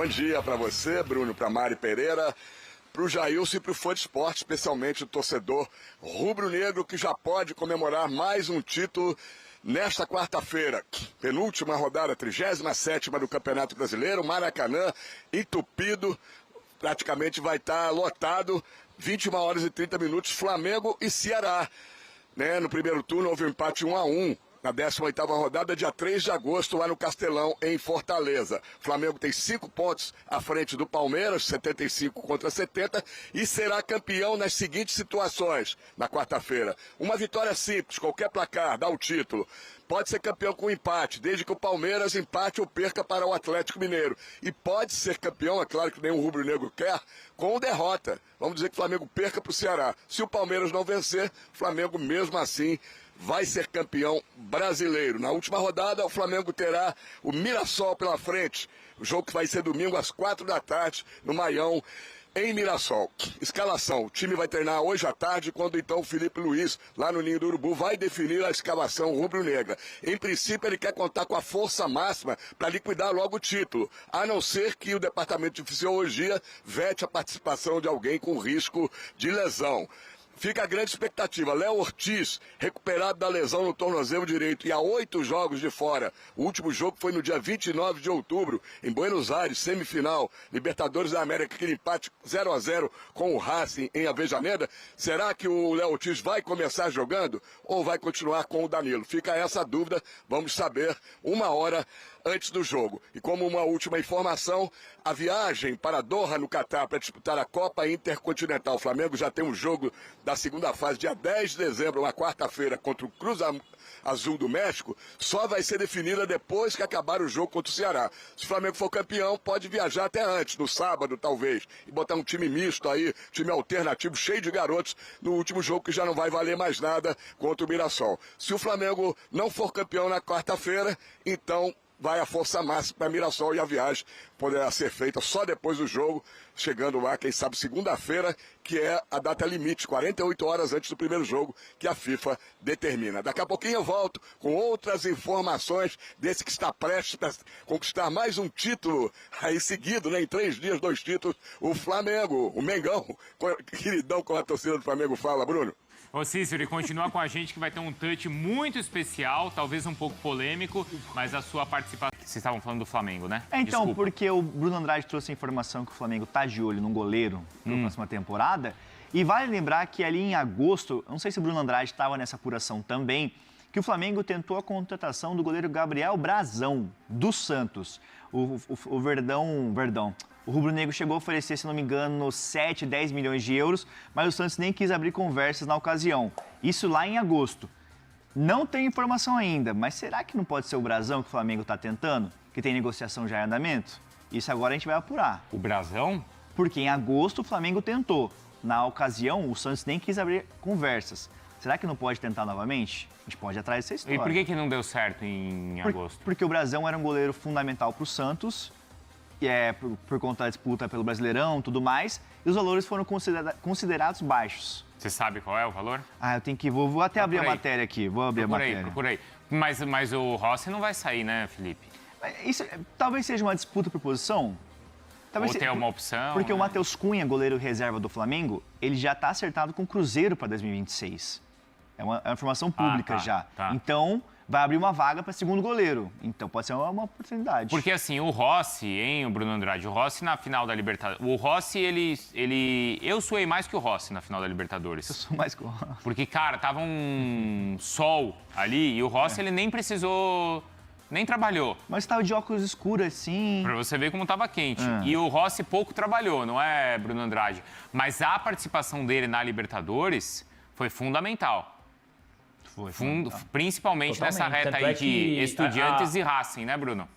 Bom dia para você, Bruno, para Mari Pereira, para o Jailson e para o fã de esporte, especialmente o torcedor rubro-negro que já pode comemorar mais um título nesta quarta-feira. Penúltima rodada, 37ª do Campeonato Brasileiro, Maracanã entupido, praticamente vai estar lotado, 21 horas e 30 minutos, Flamengo e Ceará. No primeiro turno houve um empate 1-1. Na 18ª rodada, dia 3 de agosto, lá no Castelão, em Fortaleza. O Flamengo tem 5 pontos à frente do Palmeiras, 75 contra 70, e será campeão nas seguintes situações, na quarta-feira. Uma vitória simples, qualquer placar, dá o título. Pode ser campeão com empate, desde que o Palmeiras empate ou perca para o Atlético Mineiro. E pode ser campeão, é claro que nenhum rubro-negro quer, com derrota. Vamos dizer que o Flamengo perca para o Ceará. Se o Palmeiras não vencer, o Flamengo mesmo assim vai ser campeão brasileiro. Na última rodada, o Flamengo terá o Mirassol pela frente. O jogo que vai ser domingo às 4 da tarde, no Maião, em Mirassol. Escalação. O time vai treinar hoje à tarde, quando então o Felipe Luiz, lá no Ninho do Urubu, vai definir a escalação rubro-negra. Em princípio, ele quer contar com a força máxima para liquidar logo o título, a não ser que o Departamento de Fisiologia vete a participação de alguém com risco de lesão. Fica a grande expectativa. Léo Ortiz, recuperado da lesão no tornozelo direito e há 8 jogos de fora. O último jogo foi no dia 29 de outubro, em Buenos Aires, semifinal. Libertadores da América, aquele empate 0-0 com o Racing em Avejaneda. Será que o Léo Ortiz vai começar jogando ou vai continuar com o Danilo? Fica essa dúvida, vamos saber 1 hora antes do jogo. E como uma última informação, a viagem para Doha, no Catar, para disputar a Copa Intercontinental. O Flamengo já tem um jogo da segunda fase, dia 10 de dezembro, uma quarta-feira, contra o Cruz Azul do México, só vai ser definida depois que acabar o jogo contra o Ceará. Se o Flamengo for campeão, pode viajar até antes, no sábado talvez, e botar um time misto aí, time alternativo, cheio de garotos, no último jogo que já não vai valer mais nada contra o Mirassol. Se o Flamengo não for campeão na quarta-feira, então vai a força máxima para Mirassol e a viagem poderá ser feita só depois do jogo, chegando lá, quem sabe, segunda-feira, que é a data limite, 48 horas antes do primeiro jogo, que a FIFA determina. Daqui a pouquinho eu volto com outras informações desse que está prestes a conquistar mais um título aí seguido, em 3 dias, 2 títulos, o Flamengo, o Mengão, queridão, como a torcida do Flamengo fala, Bruno. Ô Cícero, e continua com a gente que vai ter um touch muito especial, talvez um pouco polêmico, mas a sua participação... Vocês estavam falando do Flamengo, né? Então, Desculpa. porque o Bruno Andrade trouxe a informação que o Flamengo tá de olho num goleiro para a próxima temporada. E vale lembrar que ali em agosto, não sei se o Bruno Andrade estava nessa apuração também, que o Flamengo tentou a contratação do goleiro Gabriel Brazão, do Santos. O Verdão. O rubro-negro chegou a oferecer, se não me engano, 7, 10 milhões de euros, mas o Santos nem quis abrir conversas na ocasião. Isso lá em agosto. Não tem informação ainda, mas será que não pode ser o Brazão que o Flamengo está tentando? Que tem negociação já em andamento? Isso agora a gente vai apurar. O Brazão? Porque em agosto o Flamengo tentou. Na ocasião, o Santos nem quis abrir conversas. Será que não pode tentar novamente? A gente pode ir atrás dessa história. E por que não deu certo em agosto? Porque o Brazão era um goleiro fundamental para o Santos, por conta da disputa pelo Brasileirão e tudo mais, e os valores foram considerados baixos. Você sabe qual é o valor? Eu tenho que... Vou até abrir a matéria aqui. Vou abrir a matéria. Procurei. Mas o Rossi não vai sair, né, Felipe? Isso talvez seja uma disputa por posição. Ou ter uma opção. Porque o Matheus Cunha, goleiro reserva do Flamengo, ele já está acertado com o Cruzeiro para 2026. É uma informação pública já. Tá. Então, vai abrir uma vaga para segundo goleiro. Então, pode ser uma oportunidade. Porque, assim, o Rossi, o Bruno Andrade, o Rossi na final da Libertadores... O Rossi, eu suei mais que o Rossi na final da Libertadores. Eu sou mais que o Rossi. Porque, cara, tava um sol ali e o Rossi, ele nem precisou... Nem trabalhou. Mas estava de óculos escuros, assim. Pra você ver como estava quente. E o Rossi pouco trabalhou, não é, Bruno Andrade? Mas a participação dele na Libertadores foi fundamental. Principalmente nessa reta aí de Estudiantes e Racing, né, Bruno?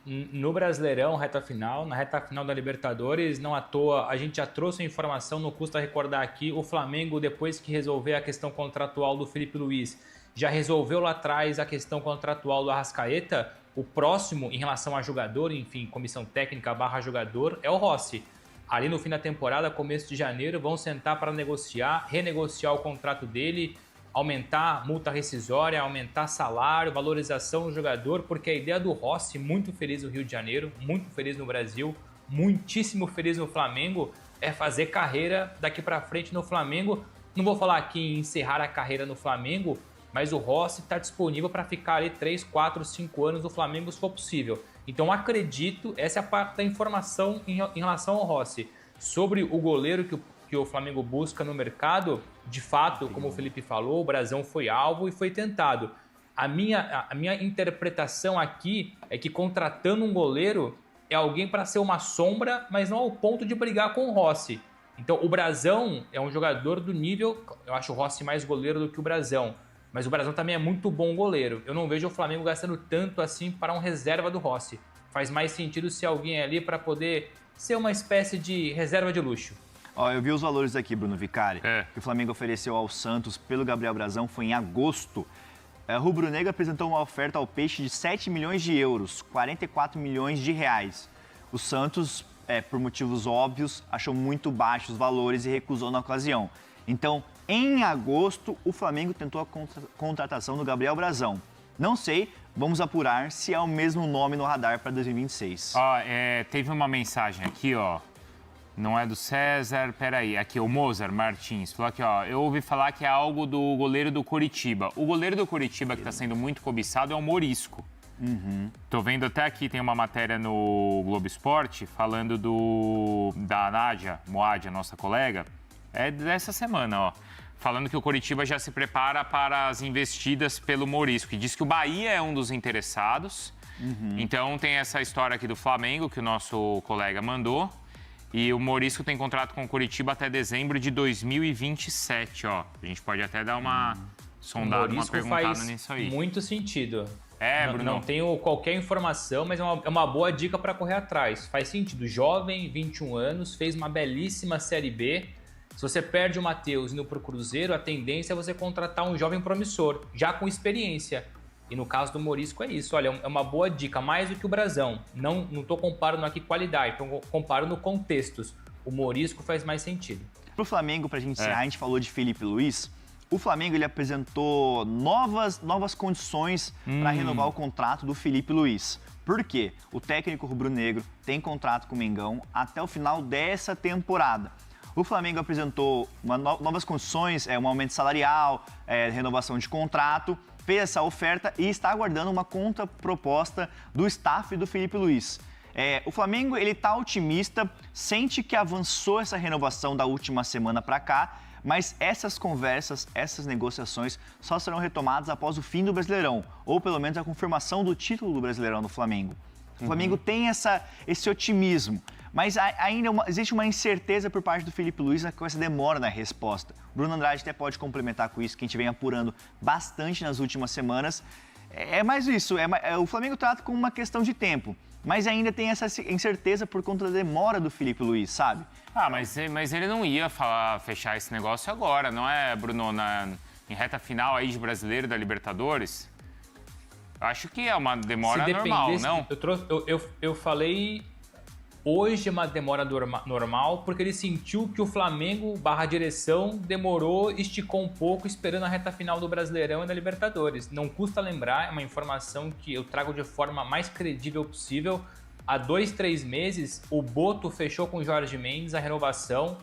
No Brasileirão, na reta final da Libertadores, não à toa, a gente já trouxe a informação, não custa recordar aqui, o Flamengo, depois que resolver a questão contratual do Felipe Luiz, já resolveu lá atrás a questão contratual do Arrascaeta, o próximo em relação a jogador, enfim, comissão técnica / jogador, é o Rossi. Ali no fim da temporada, começo de janeiro, vão sentar para negociar, renegociar o contrato dele aumentar multa rescisória, aumentar salário, valorização do jogador, porque a ideia do Rossi, muito feliz no Rio de Janeiro, muito feliz no Brasil, muitíssimo feliz no Flamengo, é fazer carreira daqui para frente no Flamengo. Não vou falar aqui em encerrar a carreira no Flamengo, mas o Rossi está disponível para ficar ali 3, 4, 5 anos no Flamengo, se for possível. Então acredito, essa é a parte da informação em relação ao Rossi. Sobre o goleiro que o Flamengo busca no mercado, de fato, como o Felipe falou, o Brasão foi alvo e foi tentado. A minha interpretação aqui é que contratando um goleiro é alguém para ser uma sombra, mas não ao ponto de brigar com o Rossi. Então o Brasão é um jogador do nível, eu acho o Rossi mais goleiro do que o Brasão, mas o Brasão também é muito bom goleiro. Eu não vejo o Flamengo gastando tanto assim para um reserva do Rossi. Faz mais sentido ser alguém ali para poder ser uma espécie de reserva de luxo. Ó, eu vi os valores aqui, Bruno Vicari, que o Flamengo ofereceu ao Santos pelo Gabriel Brasão, foi em agosto. Rubro Negro apresentou uma oferta ao Peixe de 7 milhões de euros, 44 milhões de reais. O Santos, por motivos óbvios, achou muito baixos os valores e recusou na ocasião. Então, em agosto, o Flamengo tentou a contratação do Gabriel Brasão. Não sei, vamos apurar se é o mesmo nome no radar para 2026. Teve uma mensagem aqui, ó. Não é do César, peraí. Aqui, o Mozart Martins falou aqui, ó. Eu ouvi falar que é algo do goleiro do Coritiba. O goleiro do Coritiba que está sendo muito cobiçado é o Morisco. Tô vendo até aqui, tem uma matéria no Globo Esporte falando da Nádia Moadia, nossa colega. É dessa semana, ó. Falando que o Coritiba já se prepara para as investidas pelo Morisco. E diz que o Bahia é um dos interessados. Então tem essa história aqui do Flamengo que o nosso colega mandou. E o Morisco tem contrato com o Coritiba até dezembro de 2027, ó. A gente pode até dar uma sondada, uma perguntada nisso aí. Muito sentido. Bruno. Não tenho qualquer informação, mas é uma boa dica para correr atrás. Faz sentido. Jovem, 21 anos, fez uma belíssima Série B. Se você perde o Matheus indo para o Cruzeiro, a tendência é você contratar um jovem promissor, já com experiência. E no caso do Morisco é isso, olha, é uma boa dica, mais do que o Brasão. Não estou comparando aqui qualidade, estou comparando contextos. O Morisco faz mais sentido. Para o Flamengo, para a gente encerrar, a gente falou de Felipe Luiz. O Flamengo ele apresentou novas condições para renovar o contrato do Felipe Luiz. Por quê? O técnico rubro-negro tem contrato com o Mengão até o final dessa temporada. O Flamengo apresentou novas condições, um aumento salarial, renovação de contrato, fez essa oferta e está aguardando uma contraproposta do staff do Felipe Luiz. O Flamengo ele está otimista, sente que avançou essa renovação da última semana para cá, mas essas conversas, essas negociações só serão retomadas após o fim do Brasileirão, ou pelo menos a confirmação do título do Brasileirão do Flamengo. O Flamengo tem esse otimismo, mas ainda existe uma incerteza por parte do Felipe Luiz com essa demora na resposta. Bruno Andrade até pode complementar com isso, que a gente vem apurando bastante nas últimas semanas. É mais isso, o Flamengo trata como uma questão de tempo, mas ainda tem essa incerteza por conta da demora do Felipe Luiz, sabe? Mas ele não ia fechar esse negócio agora, não é, Bruno? Em reta final aí de Brasileiro da Libertadores? Acho que é uma demora normal, não? Eu falei hoje uma demora normal porque ele sentiu que o Flamengo / direção demorou, esticou um pouco esperando a reta final do Brasileirão e da Libertadores. Não custa lembrar, é uma informação que eu trago de forma mais credível possível. Há 2, 3 meses, o Boto fechou com o Jorge Mendes a renovação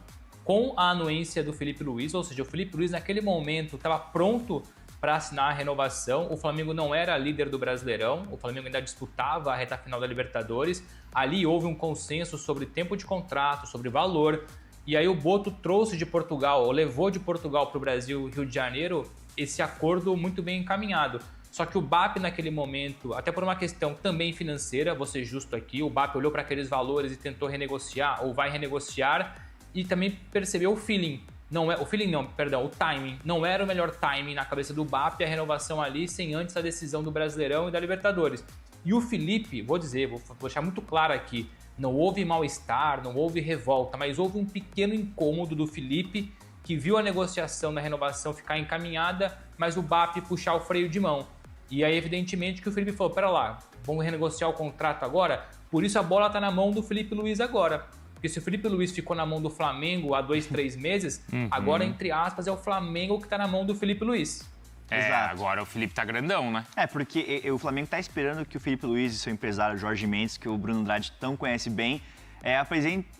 com a anuência do Felipe Luiz, ou seja, o Felipe Luiz naquele momento estava pronto para assinar a renovação. O Flamengo não era líder do Brasileirão, o Flamengo ainda disputava a reta final da Libertadores. Ali houve um consenso sobre tempo de contrato, sobre valor, e aí o Boto trouxe de Portugal, ou levou de Portugal para o Brasil, Rio de Janeiro, esse acordo muito bem encaminhado. Só que o BAP naquele momento, até por uma questão também financeira, vou ser justo aqui, o BAP olhou para aqueles valores e tentou renegociar, ou vai renegociar, e também percebeu o feeling. O timing. Não era o melhor timing na cabeça do BAP a renovação ali, sem antes a decisão do Brasileirão e da Libertadores. E o Felipe, vou deixar muito claro aqui, não houve mal-estar, não houve revolta, mas houve um pequeno incômodo do Felipe, que viu a negociação da renovação ficar encaminhada, mas o BAP puxar o freio de mão. E aí, evidentemente, que o Felipe falou, pera lá, vamos renegociar o contrato agora? Por isso a bola está na mão do Felipe Luiz agora. Porque se o Felipe Luiz ficou na mão do Flamengo há 2, 3 meses, agora, entre aspas, é o Flamengo que está na mão do Felipe Luiz. Exato. Agora o Felipe tá grandão, né? Porque o Flamengo está esperando que o Felipe Luiz e seu empresário Jorge Mendes, que o Bruno Andrade tão conhece bem,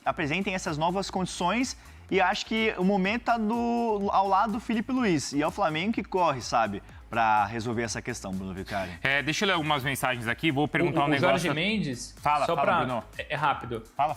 apresentem essas novas condições, e acho que o momento está ao lado do Felipe Luiz. E é o Flamengo que corre, sabe, para resolver essa questão, Bruno Vicari. Deixa eu ler algumas mensagens aqui, vou perguntar um negócio. O Jorge Mendes, fala, Bruno. É rápido. Fala.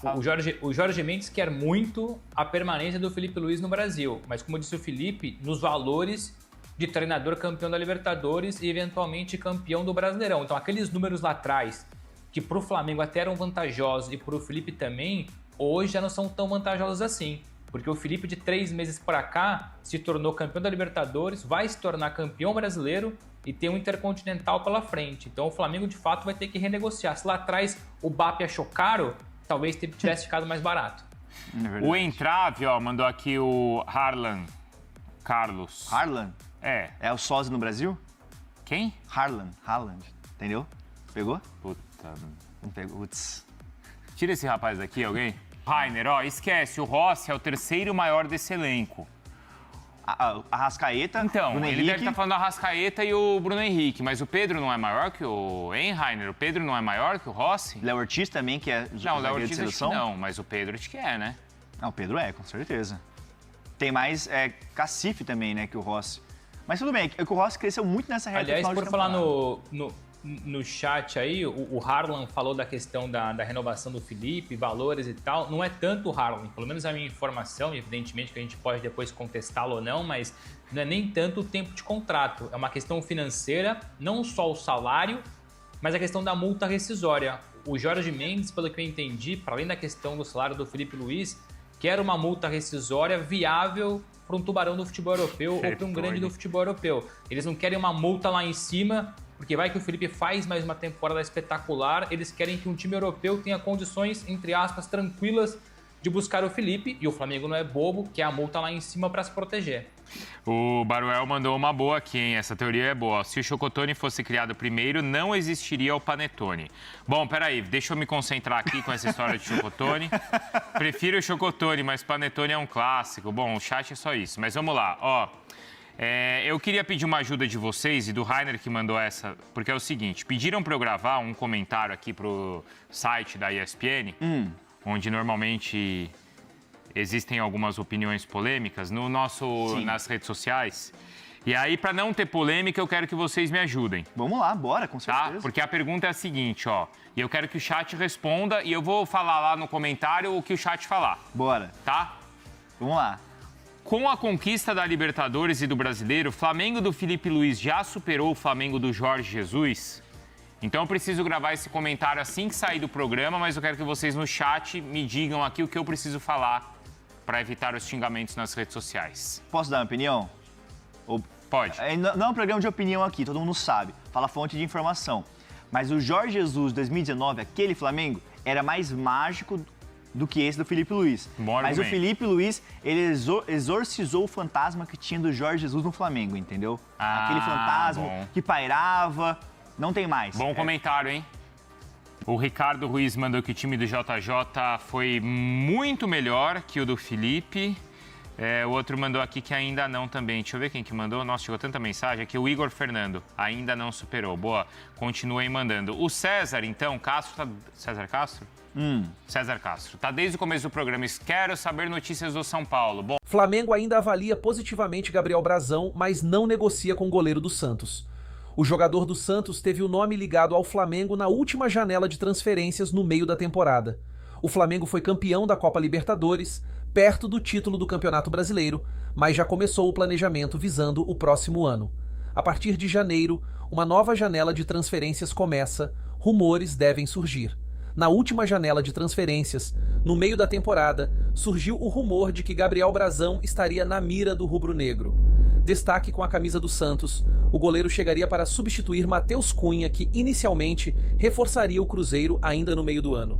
O Jorge Mendes quer muito a permanência do Felipe Luiz no Brasil, mas como disse o Felipe, nos valores de treinador campeão da Libertadores e eventualmente campeão do Brasileirão. Então aqueles números lá atrás, que pro Flamengo até eram vantajosos e pro Felipe também, hoje já não são tão vantajosos assim. Porque o Felipe, de 3 meses para cá, se tornou campeão da Libertadores, vai se tornar campeão brasileiro e tem um Intercontinental pela frente. Então o Flamengo, de fato, vai ter que renegociar. Se lá atrás o BAP achou caro, talvez tivesse ficado mais barato. O Entrave, mandou aqui o Harlan Carlos. Harlan? É o sósia no Brasil? Quem? Haaland, entendeu? Pegou? Puta. Não pegou, putz. Tira esse rapaz daqui, alguém? Rainer, esquece, o Rossi é o terceiro maior desse elenco. A Arrascaeta, Então, Bruno ele Henrique. deve estar falando da Arrascaeta e o Bruno Henrique, mas o Pedro não é maior que o... Hein, Rainer? O Pedro não é maior que o Rossi? Léo Ortiz também, que é Não, o Léo zagueiro de Ortiz acho que seleção. não, mas o Pedro acho que é, né? Não, o Pedro com certeza. Tem mais cacife também, né, que o Rossi. Mas tudo bem, é que o Rossi cresceu muito nessa reta Aliás, final de por falar temporada. no chat aí, o Harlan falou da questão da renovação do Felipe, valores e tal. Não é tanto o Harlan, pelo menos a minha informação, evidentemente que a gente pode depois contestá-lo ou não, mas não é nem tanto o tempo de contrato. É uma questão financeira, não só o salário, mas a questão da multa rescisória. O Jorge Mendes, pelo que eu entendi, para além da questão do salário do Felipe Luiz, quer uma multa rescisória viável para um tubarão do futebol europeu ou para um grande do futebol europeu. Eles não querem uma multa lá em cima, porque vai que o Felipe faz mais uma temporada espetacular, eles querem que um time europeu tenha condições, entre aspas, tranquilas de buscar o Felipe, e o Flamengo não é bobo, quer a multa lá em cima para se proteger. O Baruel mandou uma boa aqui, hein? Essa teoria é boa. Se o Chocotone fosse criado primeiro, não existiria o Panetone. Bom, peraí, deixa eu me concentrar aqui com essa história de Chocotone. Prefiro o Chocotone, mas Panetone é um clássico. Bom, o chat é só isso. Mas vamos lá, eu queria pedir uma ajuda de vocês e do Rainer que mandou essa, porque é o seguinte, pediram para eu gravar um comentário aqui pro site da ESPN, onde normalmente existem algumas opiniões polêmicas nas redes sociais. E aí, para não ter polêmica, eu quero que vocês me ajudem. Vamos lá, bora, com certeza. Tá? Porque a pergunta é a seguinte, e eu quero que o chat responda e eu vou falar lá no comentário o que o chat falar. Bora. Tá? Vamos lá. Com a conquista da Libertadores e do Brasileiro, o Flamengo do Felipe Luiz já superou o Flamengo do Jorge Jesus? Então eu preciso gravar esse comentário assim que sair do programa, mas eu quero que vocês no chat me digam aqui o que eu preciso falar para evitar os xingamentos nas redes sociais. Posso dar uma opinião? Pode. Não é um programa de opinião aqui, todo mundo sabe. Fala fonte de informação. Mas o Jorge Jesus 2019, aquele Flamengo, era mais mágico do que esse do Felipe Luiz. Mas o Felipe Luiz, ele exorcizou o fantasma que tinha do Jorge Jesus no Flamengo, entendeu? Aquele fantasma que pairava, não tem mais. Bom comentário, hein? O Ricardo Ruiz mandou que o time do JJ foi muito melhor que o do Felipe. O outro mandou aqui que ainda não também. Deixa eu ver quem que mandou. Nossa, chegou tanta mensagem aqui. O Igor Fernando ainda não superou. Boa, continuem mandando. O César, então, Castro... César Castro? César Castro. Tá desde o começo do programa. Quero saber notícias do São Paulo. Bom, Flamengo ainda avalia positivamente Gabriel Brazão, mas não negocia com o goleiro do Santos. O jogador do Santos teve o nome ligado ao Flamengo na última janela de transferências no meio da temporada. O Flamengo foi campeão da Copa Libertadores, perto do título do Campeonato Brasileiro, mas já começou o planejamento visando o próximo ano. A partir de janeiro, uma nova janela de transferências começa, rumores devem surgir. Na última janela de transferências, no meio da temporada, surgiu o rumor de que Gabriel Brazão estaria na mira do rubro-negro. Destaque com a camisa do Santos, o goleiro chegaria para substituir Matheus Cunha, que inicialmente reforçaria o Cruzeiro ainda no meio do ano.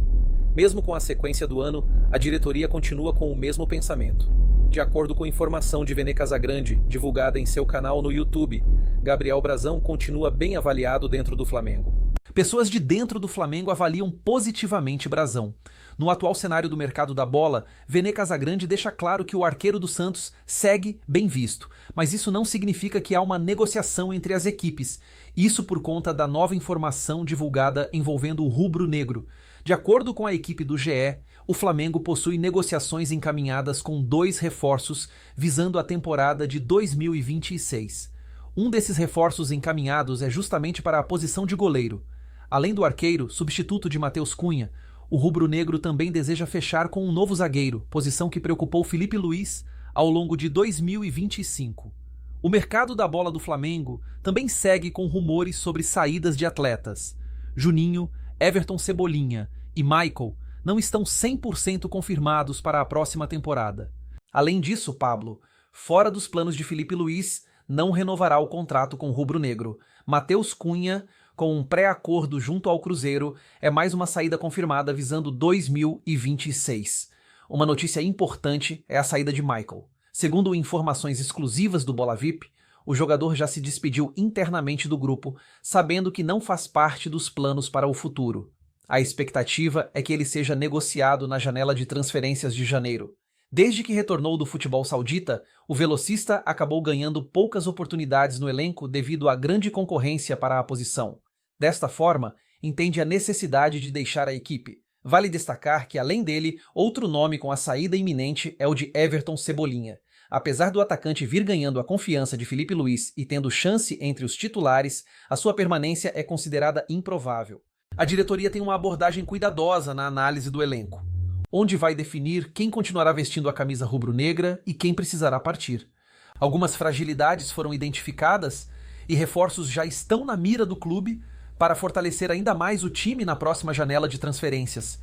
Mesmo com a sequência do ano, a diretoria continua com o mesmo pensamento. De acordo com informação de Vene Casagrande, divulgada em seu canal no YouTube, Gabriel Brazão continua bem avaliado dentro do Flamengo. Pessoas de dentro do Flamengo avaliam positivamente Brazão. No atual cenário do mercado da bola, Vene Casagrande deixa claro que o arqueiro do Santos segue bem visto, mas isso não significa que há uma negociação entre as equipes. Isso por conta da nova informação divulgada envolvendo o rubro-negro. De acordo com a equipe do GE, o Flamengo possui negociações encaminhadas com 2 reforços visando a temporada de 2026. Um desses reforços encaminhados é justamente para a posição de goleiro. Além do arqueiro, substituto de Matheus Cunha, o rubro-negro também deseja fechar com um novo zagueiro, posição que preocupou Filipe Luís ao longo de 2025. O mercado da bola do Flamengo também segue com rumores sobre saídas de atletas. Juninho, Everton Cebolinha e Michael não estão 100% confirmados para a próxima temporada. Além disso, Pablo, fora dos planos de Filipe Luís, não renovará o contrato com o rubro-negro. Matheus Cunha, com um pré-acordo junto ao Cruzeiro, é mais uma saída confirmada visando 2026. Uma notícia importante é a saída de Michael. Segundo informações exclusivas do Bola VIP, o jogador já se despediu internamente do grupo, sabendo que não faz parte dos planos para o futuro. A expectativa é que ele seja negociado na janela de transferências de janeiro. Desde que retornou do futebol saudita, o velocista acabou ganhando poucas oportunidades no elenco devido à grande concorrência para a posição. Desta forma, entende a necessidade de deixar a equipe. Vale destacar que, além dele, outro nome com a saída iminente é o de Everton Cebolinha. Apesar do atacante vir ganhando a confiança de Filipe Luís e tendo chance entre os titulares, a sua permanência é considerada improvável. A diretoria tem uma abordagem cuidadosa na análise do elenco, onde vai definir quem continuará vestindo a camisa rubro-negra e quem precisará partir. Algumas fragilidades foram identificadas e reforços já estão na mira do clube para fortalecer ainda mais o time na próxima janela de transferências.